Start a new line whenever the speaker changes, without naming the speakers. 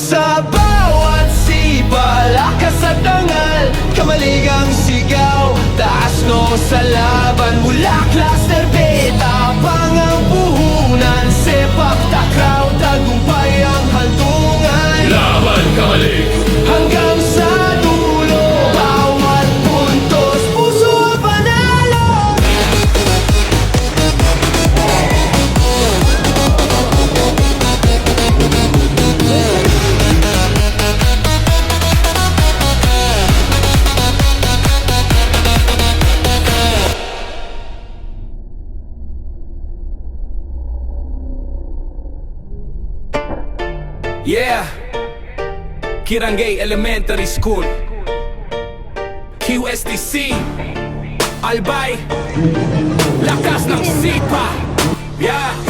Sa bawat sipa, lakas at dangal, kamaligang sigaw, taas no sa laban. Mula cluster beta, pangang puhunan, sepak takraw, tagumpay ang hantungan.
Laban kamalik,
Hanggang sa dulo, bawat puntos, puso ang panalo.
yeah. Kirangay Elementary School, QSTC, Albay, lakas ng sipa, yeah.